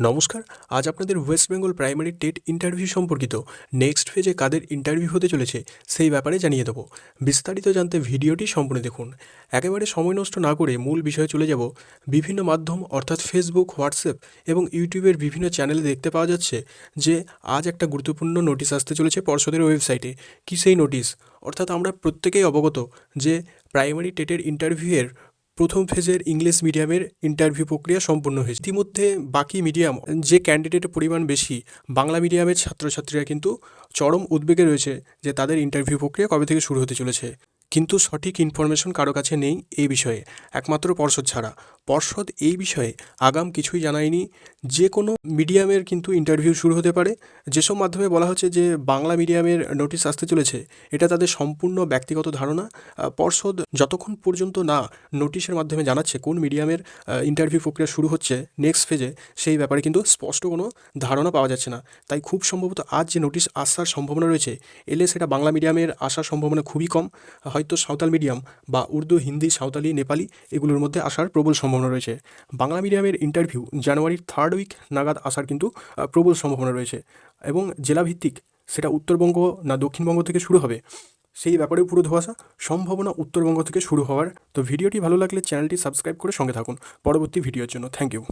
নমস্কার। আজ আপনাদের West Bengal primary TET interview সম্পর্কিত নেক্সট ফেজে কাদের ইন্টারভিউ হতে চলেছে সেই ব্যাপারে জানিয়ে দেবো। বিস্তারিত জানতে ভিডিওটি সম্পূর্ণ দেখুন। একেবারে সময় নষ্ট না করে মূল বিষয়ে চলে যাব। বিভিন্ন মাধ্যম অর্থাৎ ফেসবুক, হোয়াটসঅ্যাপ এবং ইউটিউবের বিভিন্ন চ্যানেলে দেখতে পাওয়া যাচ্ছে যে আজ একটা গুরুত্বপূর্ণ নোটিশ আসতে চলেছে পর্ষদের ওয়েবসাইটে। কি সেই নোটিশ? অর্থাৎ আমরা প্রত্যেকেই অবগত যে প্রাইমারি টেটের ইন্টারভিউয়ের প্রথম ফেজের ইংলিশ মিডিয়ামের ইন্টারভিউ প্রক্রিয়া সম্পূর্ণ হয়েছে। ইতিমধ্যে বাকি মিডিয়াম যে ক্যান্ডিডেটের পরিমাণ বেশি, বাংলা মিডিয়ামের ছাত্রছাত্রীরা কিন্তু চরম উদ্বেগে রয়েছে যে তাদের ইন্টারভিউ প্রক্রিয়া কবে থেকে শুরু হতে চলেছে। কিন্তু সঠিক ইনফরমেশন কারো কাছে নেই এই বিষয়ে, একমাত্র পর্ষদ ছাড়া। পর্ষদ এই বিষয়ে আগাম কিছুই জানায়নি। যে কোনো মিডিয়ামের কিন্তু ইন্টারভিউ শুরু হতে পারে। যেসব মাধ্যমে বলা হচ্ছে যে বাংলা মিডিয়ামের নোটিশ আসতে চলেছে, এটা তাদের সম্পূর্ণ ব্যক্তিগত ধারণা। পর্ষদ যতক্ষণ পর্যন্ত না নোটিশের মাধ্যমে জানাচ্ছে কোন মিডিয়ামের ইন্টারভিউ প্রক্রিয়া শুরু হচ্ছে নেক্সট ফেজে, সেই ব্যাপারে কিন্তু স্পষ্ট কোনো ধারণা পাওয়া যাচ্ছে না। তাই খুব সম্ভবত আজ যে নোটিশ আসার সম্ভাবনা রয়েছে, এলে সেটা বাংলা মিডিয়ামের আসার সম্ভাবনা খুবই কম। হয়তো সাঁওতাল মিডিয়াম বা উর্দু, হিন্দি, সাঁওতালি, নেপালি এগুলোর মধ্যে আসার প্রবল সম্ভাবনা রয়েছে। বাংলা মিডিয়ামের ইন্টারভিউ জানুয়ারির 3rd উইক নাগাদ আসার কিন্তু প্রবল সম্ভাবনা রয়েছে। এবং জেলাভিত্তিক সেটা উত্তরবঙ্গ না দক্ষিণবঙ্গ থেকে শুরু হবে, সেই ব্যাপারেও পুরো ধোঁয়াশা। সম্ভাবনা উত্তরবঙ্গ থেকে শুরু হওয়ার। তো ভিডিওটি ভালো লাগলে চ্যানেলটি সাবস্ক্রাইব করে সঙ্গে থাকুন পরবর্তী ভিডিওর জন্য। Thank you.